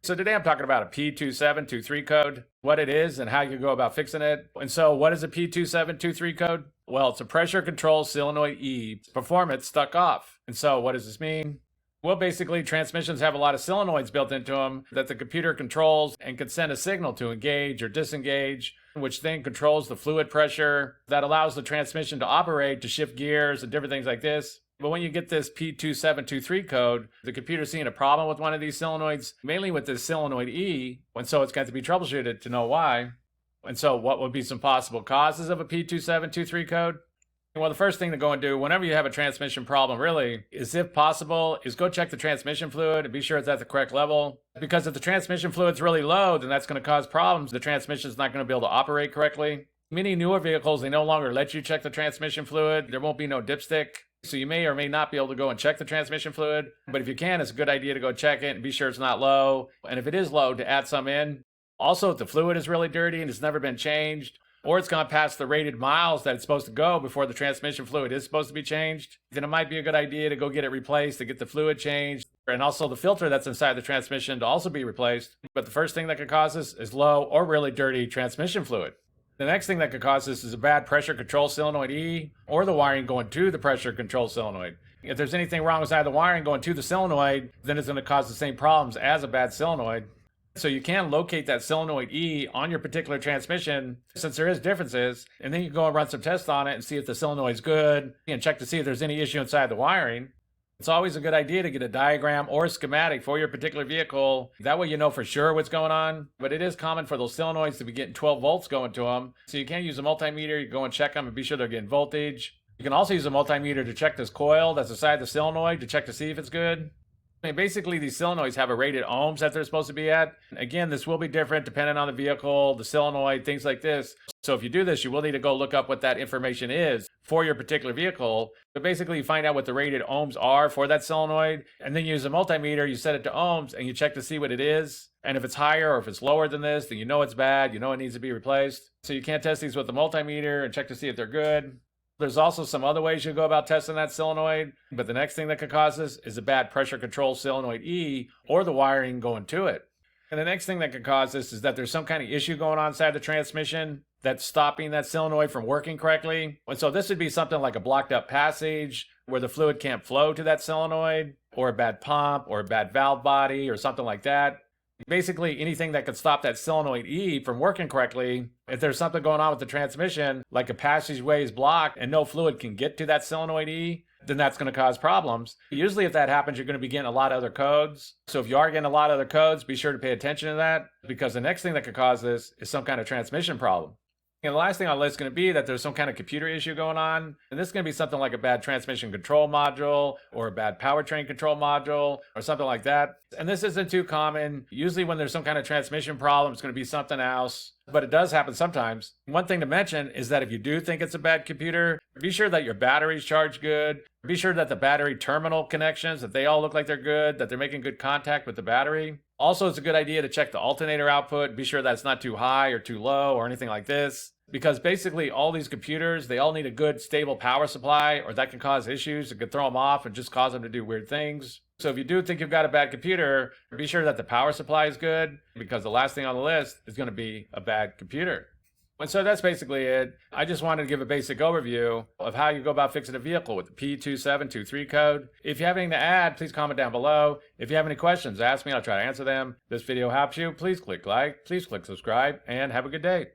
So today I'm talking about a P2723 code, what it is and how you go about fixing it. And so what is a P2723 code? Well, it's a pressure control solenoid E performance stuck off. And so what does this mean? Well, basically transmissions have a lot of solenoids built into them that the computer controls and can send a signal to engage or disengage, which then controls the fluid pressure that allows the transmission to operate, to shift gears and different things like this. But when you get this P2723 code, the computer's seeing a problem with one of these solenoids, mainly with this solenoid E, and so it's got to be troubleshooted to know why. And so what would be some possible causes of a P2723 code? Well, the first thing to go and do whenever you have a transmission problem really is, if possible, is go check the transmission fluid and be sure it's at the correct level. Because if the transmission fluid's really low, then that's going to cause problems. The transmission's not going to be able to operate correctly. Many newer vehicles, they no longer let you check the transmission fluid. There won't be no dipstick. So you may or may not be able to go and check the transmission fluid. But if you can, it's a good idea to go check it and be sure it's not low. And if it is low, to add some in. Also, if the fluid is really dirty and it's never been changed, or it's gone past the rated miles that it's supposed to go before the transmission fluid is supposed to be changed, then it might be a good idea to go get it replaced, to get the fluid changed, and also the filter that's inside the transmission to also be replaced. But the first thing that could cause this is low or really dirty transmission fluid. The next thing that could cause this is a bad pressure control solenoid E, or the wiring going to the pressure control solenoid. If there's anything wrong with the wiring going to the solenoid, then it's going to cause the same problems as a bad solenoid. So you can locate that solenoid E on your particular transmission, since there is differences, and then you can go and run some tests on it and see if the solenoid's good, and check to see if there's any issue inside the wiring. It's always a good idea to get a diagram or a schematic for your particular vehicle. That way you know for sure what's going on. But it is common for those solenoids to be getting 12 volts going to them. So you can use a multimeter. You can go and check them and be sure they're getting voltage. You can also use a multimeter to check this coil that's inside the solenoid to check to see if it's good. I mean, basically, these solenoids have a rated ohms that they're supposed to be at. Again, this will be different depending on the vehicle, the solenoid, things like this. So if you do this, you will need to go look up what that information is for your particular vehicle. But basically, you find out what the rated ohms are for that solenoid, and then you use a multimeter, you set it to ohms, and you check to see what it is. And if it's higher or if it's lower than this, then you know it's bad, you know it needs to be replaced. So you can test these with the multimeter and check to see if they're good. There's also some other ways you go about testing that solenoid, but the next thing that could cause this is a bad pressure control solenoid E, or the wiring going to it. And the next thing that could cause this is that there's some kind of issue going on inside the transmission that's stopping that solenoid from working correctly. And so this would be something like a blocked up passage where the fluid can't flow to that solenoid, or a bad pump, or a bad valve body, or something like that. Basically, anything that could stop that solenoid E from working correctly. If there's something going on with the transmission, like a passageway is blocked and no fluid can get to that solenoid E, then that's going to cause problems. Usually if that happens, you're going to be getting a lot of other codes. So if you are getting a lot of other codes, be sure to pay attention to that, because the next thing that could cause this is some kind of transmission problem. And the last thing on the list is going to be that there's some kind of computer issue going on. And this is going to be something like a bad transmission control module, or a bad powertrain control module, or something like that. And this isn't too common. Usually when there's some kind of transmission problem, it's going to be something else. But it does happen sometimes. One thing to mention is that if you do think it's a bad computer, be sure that your battery's charged good. Be sure that the battery terminal connections, that they all look like they're good, that they're making good contact with the battery. Also, it's a good idea to check the alternator output. Be sure that it's not too high or too low or anything like this. Because basically all these computers, they all need a good stable power supply, or that can cause issues. It could throw them off and just cause them to do weird things. So if you do think you've got a bad computer, be sure that the power supply is good, because the last thing on the list is going to be a bad computer. And so that's basically it. I just wanted to give a basic overview of how you go about fixing a vehicle with the P2723 code. If you have anything to add, please comment down below. If you have any questions, ask me. I'll try to answer them. If this video helps you, please click like, please click subscribe, and have a good day.